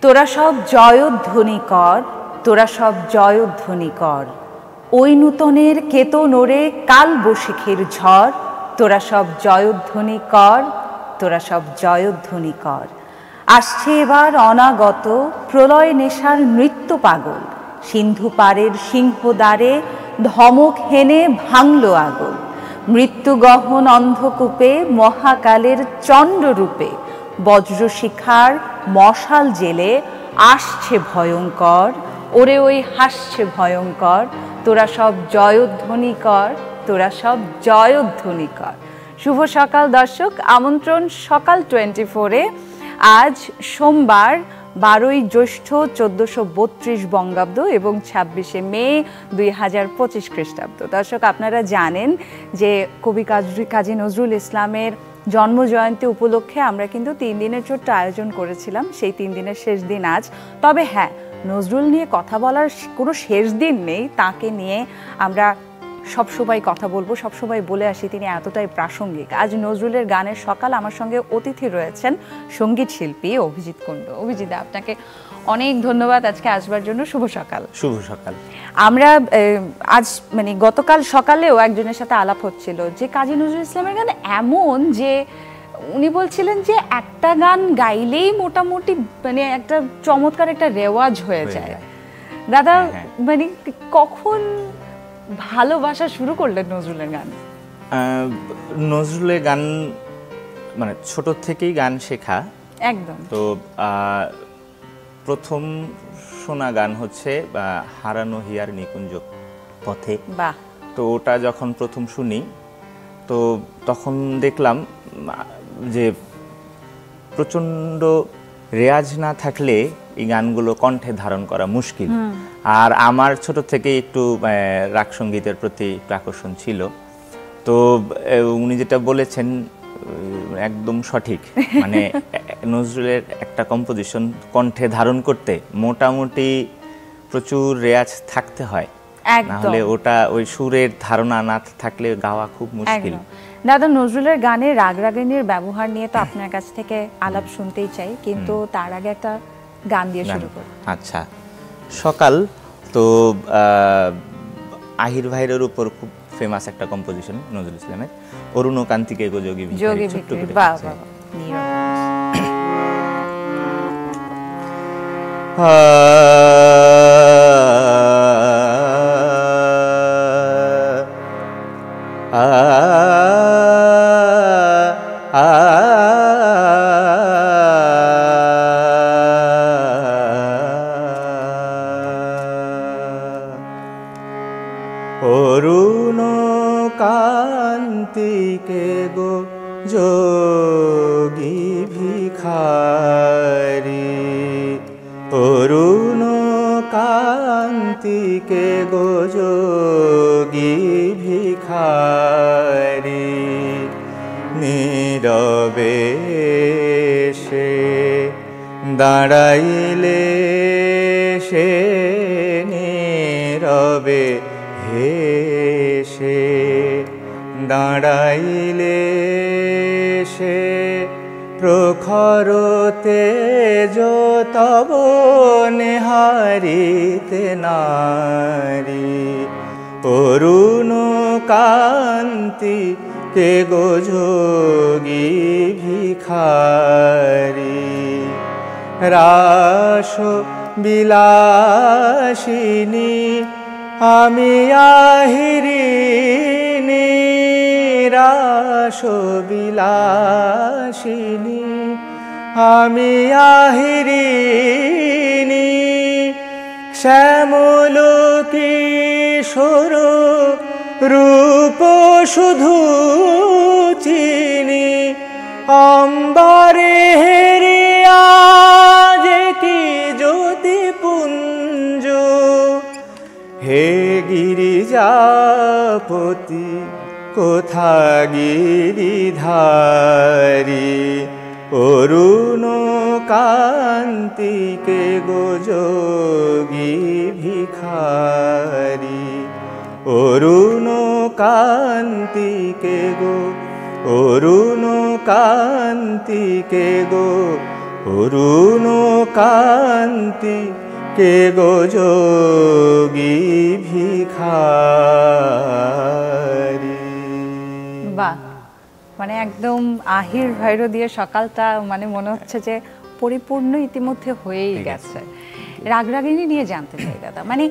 তোরা সব জয়ধ্বনি কর, তোরা সব জয়ধ্বনি কর। ওই নূতনের কেতন ওরে কাল বৈশাখের ঝড়, তোরা সব জয়ধ্বনি কর, তোরা সব জয়ধ্বনি কর। আসছে এবার অনাগত প্রলয় নেশার নৃত্য পাগল, সিন্ধু পাড়ের সিংহদ্বারে ধমক হেনে ভাঙল আগল। মৃত্যুগহন অন্ধকূপে মহাকালের চণ্ডরূপে বজ্রশিখার মশাল জেলে আসছে ভয়ঙ্কর, ওরে ওই হাসছে ভয়ঙ্কর। তোরা সব জয়ধ্বনি কর, তোরা সব জয়ধ্বনি কর। শুভ সকাল দর্শক, আমন্ত্রণ সকাল 24-এ। আজ সোমবার 12ই জ্যৈষ্ঠ 1432 বঙ্গাব্দ এবং 26শে মে 2025 খ্রিস্টাব্দ। দর্শক, আপনারা জানেন যে কবি কাজী নজরুল ইসলামের জন্মজয়ন্তী উপলক্ষে আমরা কিন্তু 3 দিনের ছোট্ট আয়োজন করেছিলাম। সেই 3 দিনের শেষ দিন আজ। তবে হ্যাঁ, নজরুল নিয়ে কথা বলার কোনো শেষ দিন নেই। তাকে নিয়ে আমরা সবসময় কথা বলবো, সবসময় বলে আসি তিনি এতটাই প্রাসঙ্গিক। আজ নজরুলের গানের সকাল আমার সঙ্গে অতিথি রয়েছেন সঙ্গীত শিল্পী অভিজিৎ কুণ্ডু। অভিজিৎ, আপনাকে অনেক ধন্যবাদ আজকে আসবার জন্য। শুভ সকাল। শুভ সকাল। আমরা আজ গতকাল সকালেও একজনের সাথে আলাপ হচ্ছিল যে কাজী নজরুল ইসলামের গান এমন যে উনি বলছিলেন যে একটা গান গাইলেই মোটামুটি একটা চমৎকার একটা রেওয়াজ হয়ে যায়। দাদা, কখন ভালোবাসা শুরু করলেন নজরুলের গান? নজরুলের গান ছোট থেকেই গান শেখা একদম। তো প্রথম শোনা গান হচ্ছে হারানো হিয়ার নিকুঞ্জ পথে। বাহ। তো ওটা যখন প্রথম শুনি তো তখন দেখলাম যে প্রচণ্ড রেয়াজ না থাকলে এই গানগুলো কণ্ঠে ধারণ করা মুশকিল। আর আমার ছোট থেকে একটু রাগ সঙ্গীতের প্রতি আকর্ষণ ছিল। তো উনি যেটা বলেছেন একদম সঠিক। নজরুলের একটা কম্পোজিশন কণ্ঠে ধারণ করতে মোটামুটি প্রচুর রেয়াজ থাকতে হয়, নাহলে ওটা ওই সুরের ধারণা না থাকলে গাওয়া খুব মুশকিল। দাদা, নজরুলের গানে রাগ রাগিনীর ব্যবহার নিয়ে তো আপনার কাছ থেকে আলাপ শুনতেই চাই, কিন্তু তার আগে একটা গান দিয়ে শুরু করি। আচ্ছা, সকাল তো আহির ভাইয়ের উপর খুব ফেমাস একটা কম্পোজিশন নজরুল ইসলামের, অরুণ কান্তিকে গো যোগী ভিখারি। অরুণ কান্তিকে গো যোগী ভিখারি, অরুণ কান্তিকে গো যোগী ভিখারি, নীরবে সে দাঁড়াইলে সে নীরবে হেসে দাঁড়াইলে সে প্রখর তেজ তব নেহারিতে নারী, অরুণ কান্তি কে গো যোগী ভিখারি, রাস বিলাসিনী আমি আহিরিনী, রাস বিলাসিনী আমি আহিরিনী, শ্যামল কিশোর রূপ শুধু চিনি, অম্বরে হেরিয়া যে কি জ্যোতি পুঞ্জ, হে গিরিজাপতি কোথা গিরিধারী, অরুণ কান্তিকে গো যোগী ভিখারি, অরুণ কান্তিকে গো, অরুণ কান্তিকে গো অরুণ কান্তি কে গো যোগী ভিখারি। বাহ, মানে একদম আহির ভৈর দিয়ে সকালটা মানে মনে হচ্ছে যে পরিপূর্ণ ইতিমধ্যে হয়েই গেছে। রাগরাগিনী নিয়ে জানতে চাই দাদা, মানে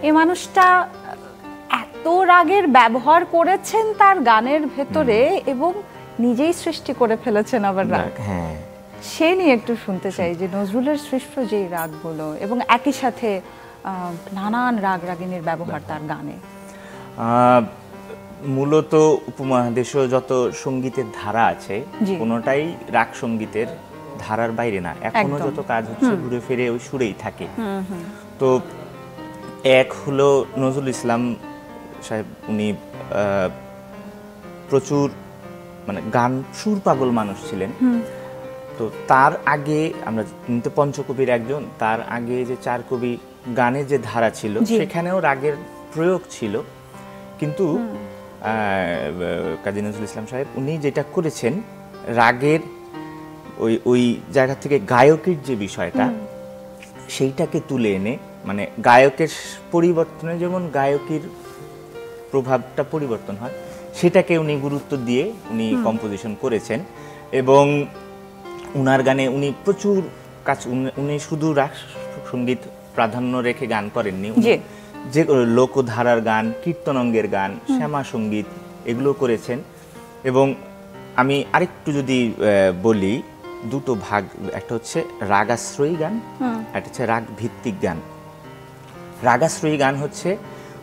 এই মানুষটা এত রাগের ব্যবহার করেছেন তার গানের ভেতরে এবং নিজেই সৃষ্টি করে ফেলেছেন আবার রাগ। হ্যাঁ, সে নিয়ে একটু শুনতে চাই যে নজরুলের সৃষ্ট যেই রাগগুলো এবং একই সাথে নানান রাগ রাগিনীর ব্যবহার তার গানে। মূলত উপমহাদেশীয় যত সঙ্গীতের ধারা আছে কোনোটাই রাগ সঙ্গীতের ধারার বাইরে না, এখনো যত কাজ হচ্ছে ঘুরে ফিরে ওই সুরেই থাকে। তো এক হলো নজরুল ইসলাম সাহেব, উনি প্রচুর মানে গান সুর পাগল মানুষ ছিলেন। তো তার আগে আমরা তো পঞ্চকবির একজন, তার আগে যে চার কবি গানের যে ধারা ছিল সেখানেও রাগের প্রয়োগ ছিল, কিন্তু কাজী নজরুল ইসলাম সাহেব উনি যেটা করেছেন রাগের ওই জায়গা থেকে গায়কের যে বিষয়টা সেইটাকে তুলে এনে, মানে গায়কের পরিবর্তনে যেমন গায়কের প্রভাবটা পরিবর্তন হয় সেটাকে উনি গুরুত্ব দিয়ে উনি কম্পোজিশন করেছেন। এবং উনার গানে উনি প্রচুর কাজ, উনি শুধু রাগ সঙ্গীত প্রাধান্য রেখে গান করেননি, যে লোকধারার গান, কীর্তনঙ্গের গান, শ্যামা সঙ্গীত এগুলো করেছেন। এবং আমি আরেকটু যদি বলি, দুটো ভাগ, একটা হচ্ছে রাগাশ্রয়ী গান, একটা হচ্ছে রাগ ভিত্তিক গান। রাগাশ্রয়ী গান হচ্ছে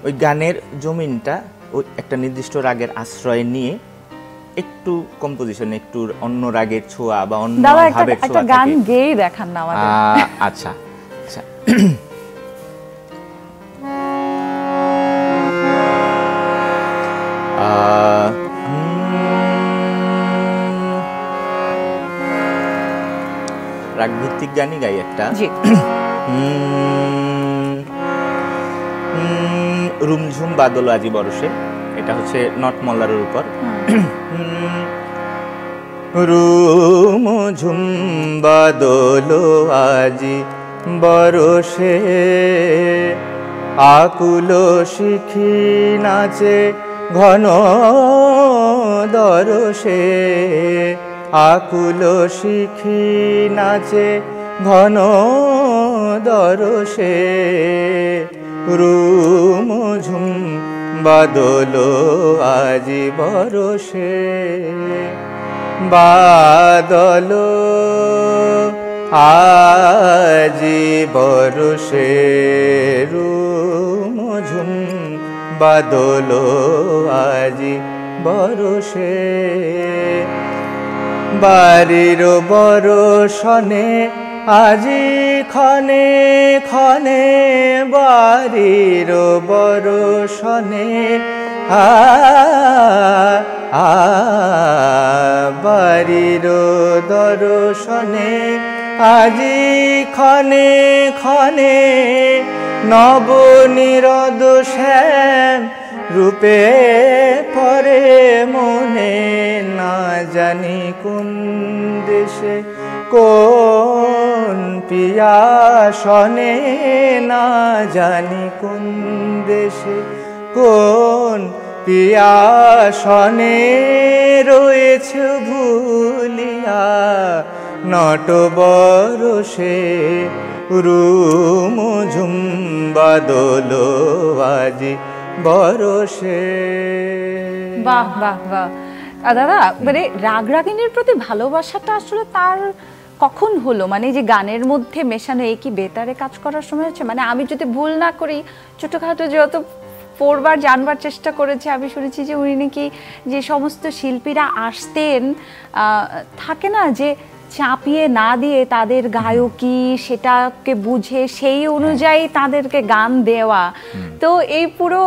ওই গানের জমিনটা ওই একটা নির্দিষ্ট রাগের আশ্রয় নিয়ে একটু কম্পোজিশনে একটু অন্য রাগের ছোঁয়া বা অন্য ভাবের ছোঁয়া থাকে। গান গেয়ে দেখান না আমাদের। আচ্ছা আচ্ছা, রাগ ভিত্তিক গানই গাই একটা। রুমঝুম বাদল আজি বরসে, এটা হচ্ছে নট মল্লারের উপর। রুমঝুম বাদল আজি বরসে, আকুল শিখি নাচে ঘন দরসে, আকুল শিখি নাচে ঘন দরসে, রুমঝুম বাদল আজি বরসে, বাদল আজি বরসে, রুমঝুম বাদল আজি বরসে, বাড়ির বরষণে আজি ক্ষণে ক্ষণে, বাড়ির বরষণে বাড়ির দর্শনে আজি ক্ষণে ক্ষণে, নবনীরদ শ্যাম রূপে পরে মনে, না জানি কোন দেশে কোন পিয়াসনে, না জানি কোন দেশে কোন পিয়াসনে, রয়েছে ভুলিয়া নট বরসে, রুমঝুম বাদল আজি বরসে। বাহ বাহ বাহ দাদা, মানে রাগ রাগিনীর প্রতি ভালোবাসাটা আসলে তার কখন হলো? মানে যে গানের মধ্যে মেশানো, এই কি বেতারে কাজ করার সময় হচ্ছে? মানে আমি যদি ভুল না করি, ছোটখাটো যত পড়বার জানবার চেষ্টা করেছি, আমি শুনেছি যে উনি নাকি যে সমস্ত শিল্পীরা আসতেন, থাকে না যে চাপিয়ে না দিয়ে তাদের গায়কি সেটাকে বুঝে সেই অনুযায়ী তাদেরকে গান দেওয়া, তো এই পুরো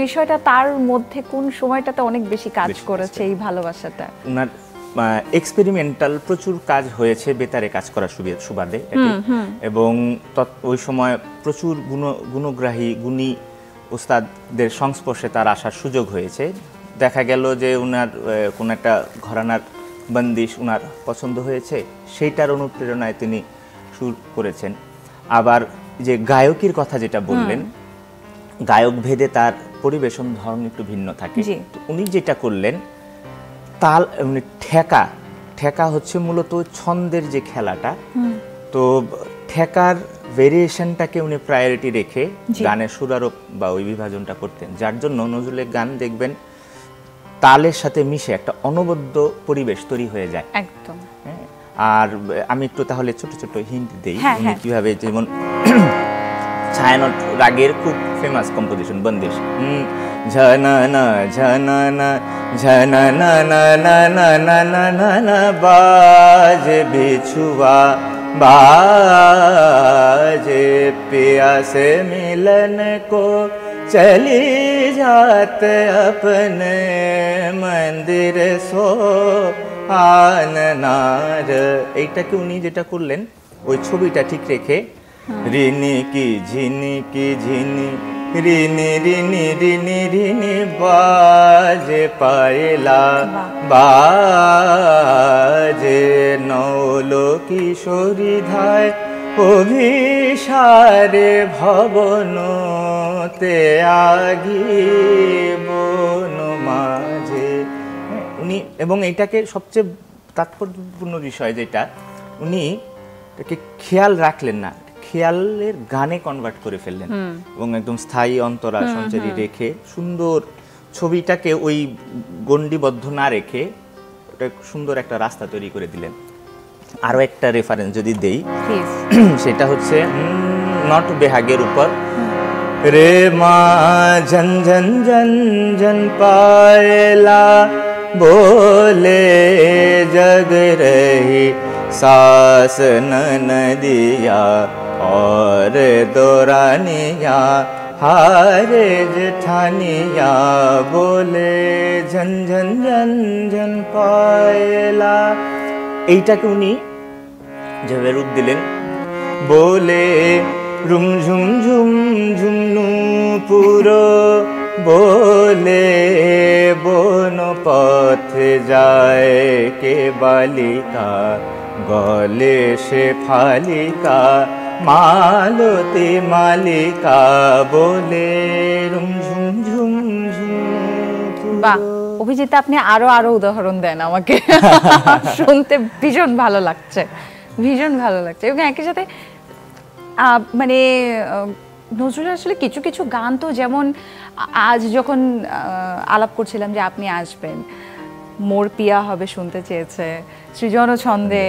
বিষয়টা তার মধ্যে কোন সময়টাতে অনেক বেশি কাজ করেছে এই ভালোবাসাটা? উনার এক্সপেরিমেন্টাল প্রচুর কাজ হয়েছে বেতারে কাজ করার সুবাদে, এবং ওই সময় প্রচুর গুণগ্রাহী গুণী ওস্তাদদের সংস্পর্শে তার আসার সুযোগ হয়েছে। দেখা গেল যে উনার কোন একটা ঘরানার বন্দিশ উনার পছন্দ হয়েছে, সেইটার অনুপ্রেরণায় তিনি সুর করেছেন। আবার যে গায়কের কথা যেটা বললেন, গায়ক ভেদে তার পরিবেশন ধরন একটু ভিন্ন থাকে। তো উনি যেটা করলেন, তাল মানে ঠেকা হচ্ছে মূলত ছন্দের যে খেলাটা, তো ঠেকার ভেরিয়েশনটাকে উনি প্রায়োরিটি রেখে গানের সুরারোপ বা ওই বিভাজনটা করতেন, যার জন্য নজরুলের গান দেখবেন তালের সাথে মিশে একটা অনবদ্য পরিবেশ তৈরি হয়ে যায় একদম। আর আমি একটু তাহলে ছোট ছোট হিন্ট দেই উনি কিভাবে, যেমন ছায়ানট রাগের খুব ফেমাস কম্পোজিশন বন্দিশ, ঝননা ঝননা ঝননা না না না না না না না বাজ বিছুয়া बाजे पिया से मिलन को चली जात अपने मंदिर सो आननार। এইটাকে উনি যেটা করলেন ওই ছবিটা ঠিক রেখে রিনি কি ঝিনি কি ঝিনি রিনি রিনি রিনি রিনি বাজে পায়লা বাজে নৌলো কিশোরী ধায় অভিসারে ভবন তে আগি বন মাঝে। উনি এবং এটাকে সবচেয়ে তাৎপর্যপূর্ণ বিষয় যেটা, উনি এটাকে খেয়াল রাখলেন না, খেয়ালের গানে কনভার্ট করে ফেললেন এবং একদম স্থায়ী অন্তরা সঞ্চারী রেখে সুন্দর ছবিটাকে ওই গণ্ডিবদ্ধ না রেখে ওটা সুন্দর একটা রাস্তা তৈরি করে দিলেন। আরো একটা রেফারেন্স যদি দেই, সেটা হচ্ছে নট বেহাগের উপর, রে মা ঝন ঝন ঝন ঝন পায়লা बोले जग रही सास नदिया और दोरानिया हारे जेठानिया बोले झन झन झन झन पायला। এইটাকে উনি যেভাবে রূপ দিলেন, बोले रुम झुम झुम झुमनु पुरो बोले बन पथे जाए के बालिका गले से फालिका मालती मालिका बोले रुम झुम झुम झुम। বাহ অভিজিৎ, আপনি আরো উদাহরণ দেন আমাকে, শুনতে ভীষণ ভালো লাগছে, ভীষণ ভালো লাগছে। এবং একই সাথে মানে নজরুলের আসলে কিছু কিছু গান তো, যেমন আজ যখন আলাপ করছিলাম যে আপনি আসবেন, মোর পিয়া হবে শুনতে চেয়েছে, সৃজন ছন্দে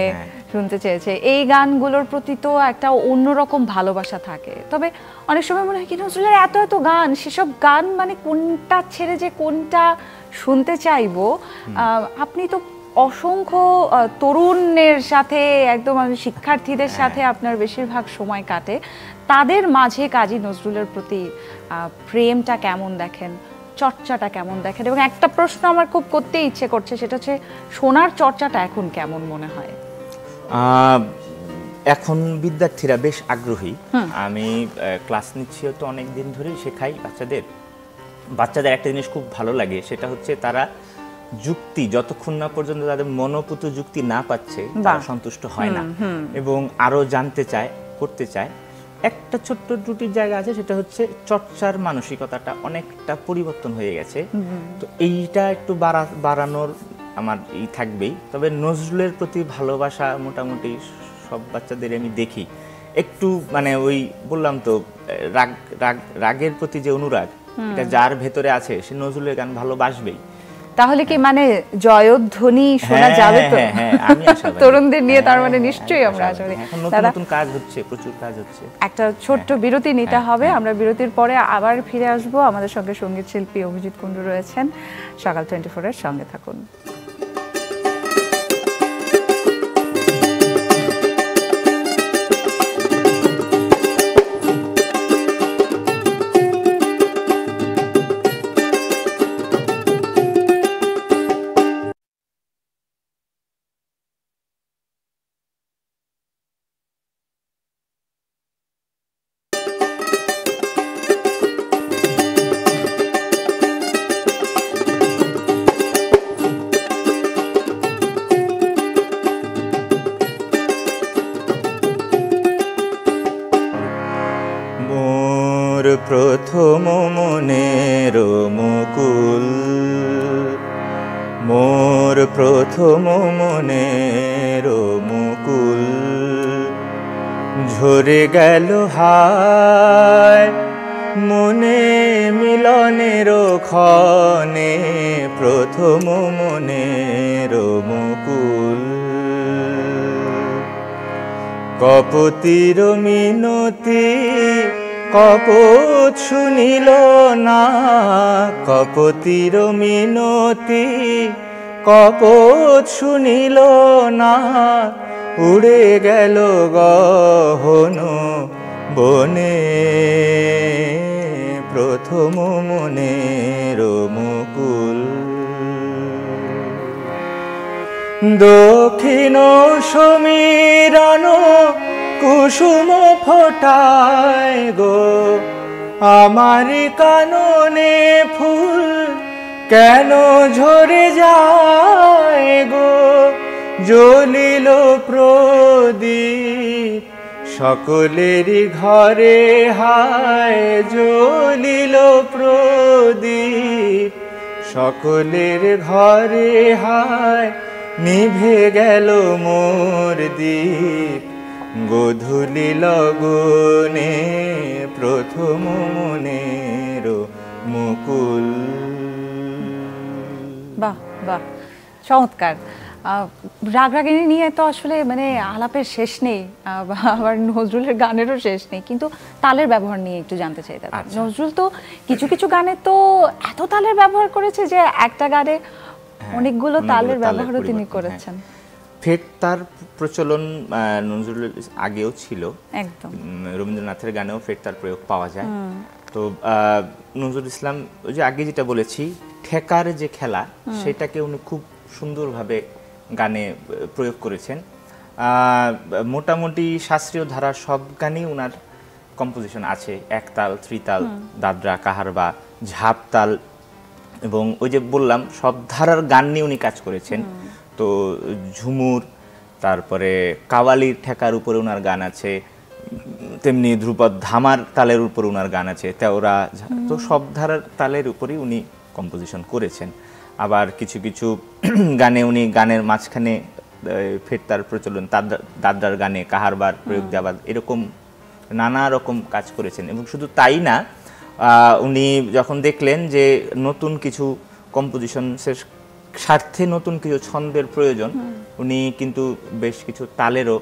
শুনতে চেয়েছে, এই গানগুলোর প্রতি তো একটা অন্যরকম ভালোবাসা থাকে। তবে অনেক সময় মনে হয় কি নজরুলের এত এত গান, সেসব গান মানে কোনটা ছেড়ে যে কোনটা শুনতে চাইবো। আপনি তো অসংখ্য তরুণের সাথে, একদম শিক্ষার্থীদের সাথে আপনার বেশিরভাগ সময় কাটে, তাদের মাঝে কাজী নজরুলের প্রতি প্রেমটা কেমন দেখেন, চর্চাটা কেমন দেখেন? এবং একটা প্রশ্ন আমার খুব করতে ইচ্ছে করছে, সেটা হচ্ছে শোনার চর্চাটা এখন কেমন মনে হয়? এখন বিদ্যার্থীরা বেশ আগ্রহী। আমি ক্লাস নিচ্ছি তো অনেক দিন ধরেই, শেখাই বাচ্চাদের একটা জিনিস খুব ভালো লাগে, সেটা হচ্ছে তারা যুক্তি যতক্ষণ না পর্যন্ত তাদের মনোপুত যুক্তি না পাচ্ছে তারা সন্তুষ্ট হয় না এবং আরো জানতে চায়, করতে চায়। একটা ছোট্ট ত্রুটির জায়গা আছে, সেটা হচ্ছে চর্চার মানসিকতাটা অনেকটা পরিবর্তন হয়ে গেছে। তো এইটা একটু বাড়ানোর আমার থাকবেই। তবে নজরুলের প্রতি ভালোবাসা মোটামুটি সব বাচ্চাদের আমি দেখি একটু, মানে ওই বললাম তো রাগের প্রতি যে অনুরাগ, এটা যার ভেতরে আছে সে নজরুলের গান ভালোবাসবেই। তাহলে কি মানে জয়ধ্বনি শোনা যাবে তো তরুণদের নিয়ে? তার মানে নিশ্চয়ই আমরা আসলে নতুন কাজ হচ্ছে, প্রচুর কাজ হচ্ছে। একটা ছোট্ট বিরতি নিতে হবে, আমরা বিরতির পরে আবার ফিরে আসব। আমাদের সঙ্গে সঙ্গীত শিল্পী অভিজিৎ কুণ্ডু রয়েছেন। সকাল 24 এর সঙ্গে থাকুন। প্রথম মনের মুকুল, মোর প্রথম মনের মুকুল, ঝরে গেল হায় মনে মিলনের ক্ষণে, প্রথম মনের মুকুল। কপতির মিনতি কপত শুনিল না, কপতির মিনতি কপত শুনিল না, উড়ে গেল গহন বনে, প্রথম মনের মুকুল। দক্ষিণ সমীরণ কুসুম ফোটায় গো, আমার কাননে ফুল কেন ঝরে যায় গো, জ্বলিল প্রদীপ সকলেরই ঘরে হায়, জ্বলিল প্রদীপ সকলের ঘরে হায়, নিভে গেল মোর দীপ গোধূলি লগনে, প্রথম মনের মুকুল। বাহ বাহ, চমৎকার। রাগরাগিনী নিয়ে তো আসলে মানে আলাপের শেষ নেই, আবার নজরুলের গানেরও শেষ নেই, কিন্তু তালের ব্যবহার নিয়ে একটু জানতে চাই দাদা। নজরুল তো কিছু কিছু গানে তো এত তালের ব্যবহার করেছে যে একটা গানে অনেকগুলো তালের ব্যবহারও তিনি করেছেন। ফের তার প্রচলন নজরুলের আগেও ছিল, একদম রবীন্দ্রনাথের গানেও ফের তার প্রয়োগ পাওয়া যায়। তো নজরুল ইসলাম ওই যে আগে যেটা বলেছি, ঠেকার যে খেলা সেটাকে উনি খুব সুন্দরভাবে গানে প্রয়োগ করেছেন। মোটামুটি শাস্ত্রীয় ধারার সব গানেই উনার কম্পোজিশন আছে, একতাল, ত্রিতাল, দাদরা, কাহারবা, ঝাপতাল, এবং ওই যে বললাম সব ধারার গান নিয়ে উনি কাজ করেছেন। তো ঝুমুর, তারপরে কাওয়ালির ঠেকার উপরে উনার গান আছে, তেমনি ধ্রুপদ ধামার তালের উপর উনার গান আছে, তেওরা, তো সব ধারার তালের উপরেই উনি কম্পোজিশন করেছেন। আবার কিছু কিছু গানে উনি গানের মাঝখানে ফের তার প্রচলন, দাদরার গানে কাহারবার প্রয়োগ দেওয়া, এরকম নানা রকম কাজ করেছেন। এবং শুধু তাই না, উনি যখন দেখলেন যে নতুন কিছু কম্পোজিশনের স্বার্থে নতুন কিছু ছন্দের প্রয়োজন, উনি কিন্তু বেশ কিছু তালেরও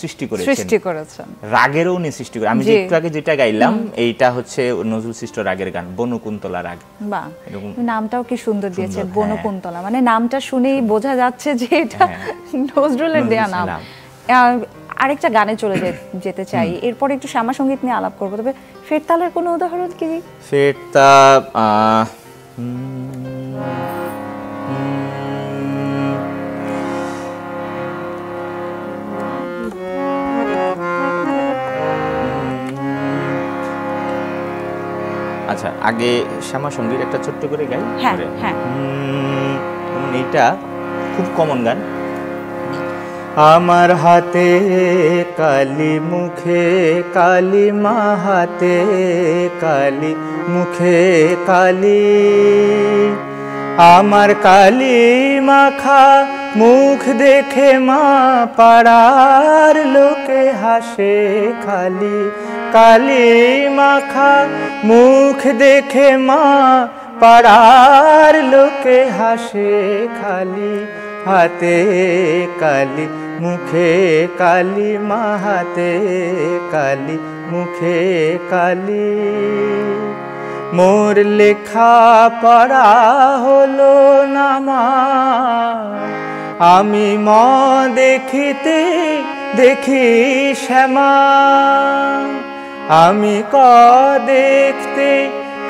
সৃষ্টি করেছেন, রাগেরও উনি সৃষ্টি করে। আমি যে একটু আগে যেটা গাইলাম এইটা হচ্ছে নজরুল সৃষ্ট রাগের গান, বনকুন্তলা রাগ। বাহ, নামটাও কি সুন্দর দিয়েছেন, বনকুন্তলা, মানে নামটা শুনেই বোঝা যাচ্ছে যে এটা নজরুলের দেয়া নাম। আরেকটা গানে চলে যেতে চাই, এরপর একটু শ্যামা সঙ্গীত নিয়ে আলাপ করবো। তবে ফেরতালের কোনো উদাহরণ কি? ফেরতা আচ্ছা, আগে শ্যামা সঙ্গীত একটা ছোট্ট করে গাই। এটা খুব কমন গান। আমার হাতে কালি, মুখে কালি, মা হাতে কালি, মুখে কালি, আমার কালি মাখা মুখ দেখে মা পাড়ার লোকে হাসে খালি, কালি মাখা মুখ দেখে মা পাড়ার লোকে হাসে খালি, হাতে কালি, মুখে কালি, মা হাতে কালি, মুখে কালি, মোর লেখা পড়া হলো না মা, আমি ম দেখিতে দেখি শ্যামা, আমি ক দেখতে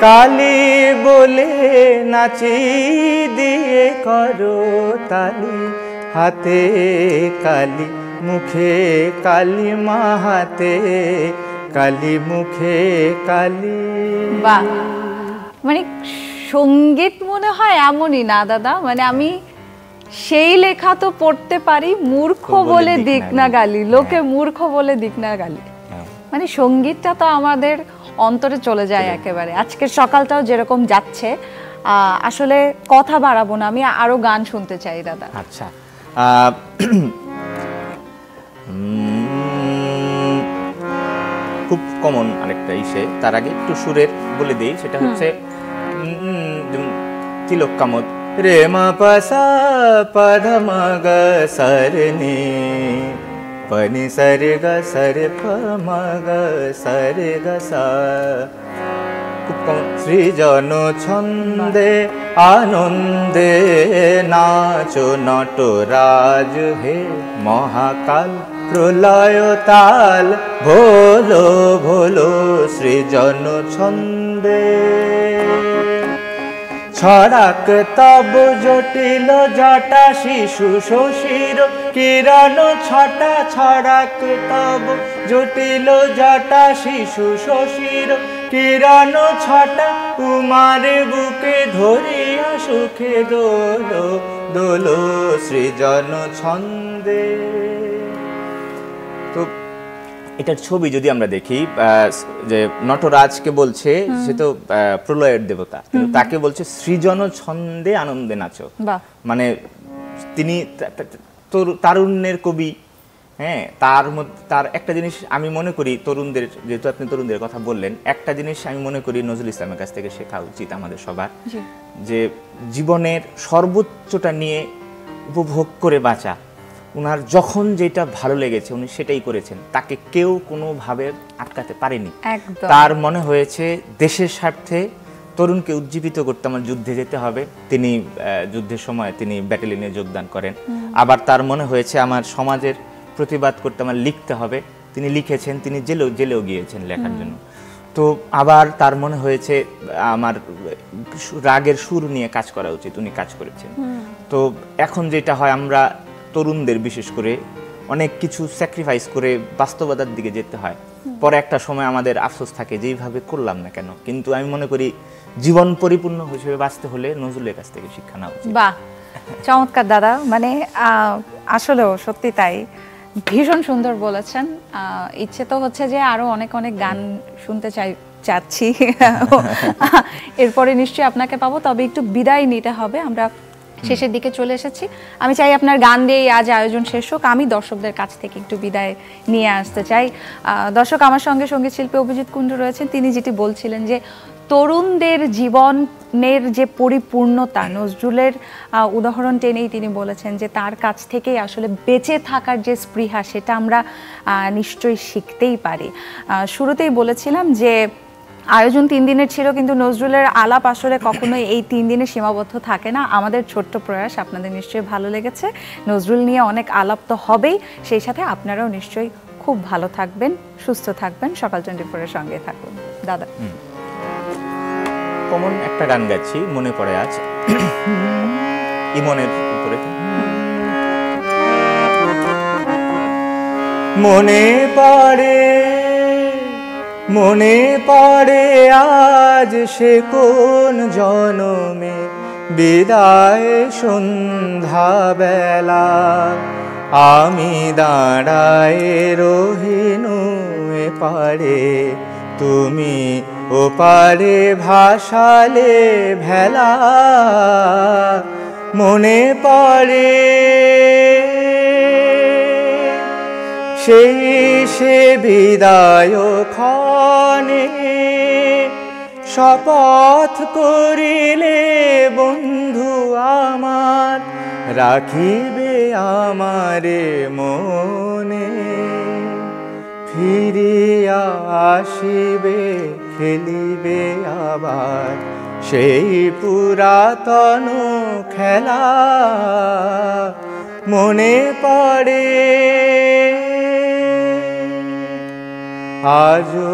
কালি বলে নাচি দিয়ে করো তালি, হাতে কালি, মুখে কালি, মা হাতে কালি, মুখে কালি। বাহ, মানে সঙ্গীত মনে হয় এমনই না দাদা, মানে আমি সেই লেখা তো পড়তে পারি, মূর্খ বলে দিক না গালি, লোকে মূর্খ বলে দিক না গালি, মানে সঙ্গীতটা তো আমাদের অন্তরে চলে যায় একেবারে। আজকের সকালটাও যেরকম যাচ্ছে, আসলে কথা বাড়াবো না, আমি আরো গান শুনতে চাই দাদা। আচ্ছা, খুব কমন আরেকটা ইসে, তার আগে একটু সুরের বলে দেই, সেটা হচ্ছে তিলক কামত রে মা পা সা পা ধা মা গা সা রে নি পা নি সা রে গা সা রে পা মা গা সা রে গা সা। খুব কমন। সৃজন ছন্দে আনন্দে নাচো নটরাজ হে মহাকাল প্রলয় তাল ভোলো ভোলো সৃজন ছন্দে। ছড়াক তব জটিল জটা শিশু শশীর কিরণ ছটা, ছড়াক তব জটিল জটা শিশু শশীর কিরণ ছটা, উমার বুকে ধরিয়া সুখে দোলো দোলো সৃজন ছন্দে। তো এটার ছবি যদি আমরা দেখি, যে নটরাজকে বলছে সে তো প্রলয়ের দেবতা, কিন্তু তাকে বলছে সৃজন ছন্দে আনন্দে নাচো। মানে তিনি তারুণ্যের কবি। হ্যাঁ, তার একটা জিনিস আমি মনে করি তরুণদের, যেহেতু আপনি তরুণদের কথা বললেন, একটা জিনিস আমি মনে করি নজরুল ইসলামের কাছ থেকে শেখা উচিত আমাদের সবার, যে জীবনের সর্বোচ্চটা নিয়ে উপভোগ করে বাঁচা। উনার যখন যেটা ভালো লেগেছে উনি সেটাই করেছেন, তাকে কেউ কোনোভাবে আটকাতে পারেনি। তার মনে হয়েছে দেশের স্বার্থে তরুণকে উজ্জীবিত করতে আমার যুদ্ধে যেতে হবে, তিনি যুদ্ধের সময় তিনি ব্যাটালিয়নে যোগদান করেন। আবার তার মনে হয়েছে আমার সমাজের প্রতিবাদ করতে আমার লিখতে হবে, তিনি লিখেছেন, তিনি জেলেও গিয়েছেন লেখার জন্য। তো আবার তার মনে হয়েছে আমার রাগের সুর নিয়ে কাজ করা উচিত, উনি কাজ করেছেন। তো এখন যেটা হয়, আমরা তরুণদের বিশেষ করে অনেক কিছু স্যাক্রিফাইস করে বাস্তবতার দিকে যেতে হয়, পরে একটা সময় আমাদের আফসোস থাকে যে এইভাবে করলাম না কেন। কিন্তু আমি মনে করি জীবন পরিপূর্ণ হিসেবে বাঁচতে হলে নজরুলের কাছ থেকে শিক্ষা নেওয়া উচিত। বাহ, চমৎকার দাদা, মানে আসলেও সত্যি তাই, ভীষণ সুন্দর বলেছেন। ইচ্ছে তো হচ্ছে যে আরো অনেক অনেক গান শুনতে চাচ্ছি এরপরে নিশ্চয়ই আপনাকে পাবো, তবে একটু বিদায় নিতে হবে, আমরা শেষের দিকে চলে এসেছি। আমি চাই আপনার গান দিয়েই আজ আয়োজন শেষ হোক। আমি দর্শকদের কাছ থেকে একটু বিদায় নিয়ে আসতে চাই। দর্শক, আমার সঙ্গে সঙ্গীত শিল্পী অভিজিৎ কুণ্ডু রয়েছেন, তিনি যেটি বলছিলেন যে তরুণদের জীবনের যে পরিপূর্ণতা, নজরুলের উদাহরণ টেনেই তিনি বলেছেন যে তার কাছ থেকেই আসলে বেঁচে থাকার যে স্পৃহা, সেটা আমরা নিশ্চয়ই শিখতেই পারি। শুরুতেই বলেছিলাম যে আয়োজন 3 দিনের ছিল, কিন্তু নজরুলের আলাপ আসলে কখনোই এই 3 দিনে সীমাবদ্ধ থাকে না। আমাদের ছোট্ট প্রয়াস আপনাদের নিশ্চয়ই ভালো লেগেছে। নজরুল নিয়ে অনেক আলাপ তো হবেই, সেই সাথে আপনারাও নিশ্চয়ই খুব ভালো থাকবেন, সুস্থ থাকবেন। সকাল 24-এর সঙ্গে থাকুন দাদা। কমন একটা গান গাচ্ছি, মনে পড়ে আজ, ইমনের উপরে। মনে পড়ে আজ সে কোন জনমে বিদায় সন্ধ্যা বেলা, আমি দাঁড়ায় রহিনু এপারে, তুমি ওপারে ভাসালে ভেলা। মনে পড়ে সেই সে বিদায় ক্ষণে, শপথ করিলে বন্ধু আমার, রাখিবে আমারে মনে, ফিরিয়া আসিবে খেলিবে আবার সেই পুরাতন খেলা। মনে পড়ে আজও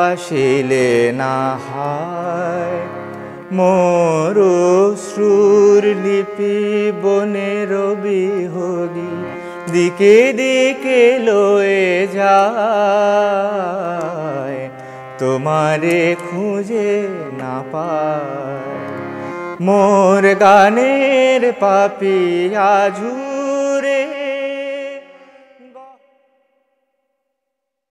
আসিলে না হায়, মোর অশ্রুর লিপি বনের বিহগী, দিকে দিকে লয়ে যায়, তোমারে খুঁজে না পায়। মোর গানের পাপিয়া ঝু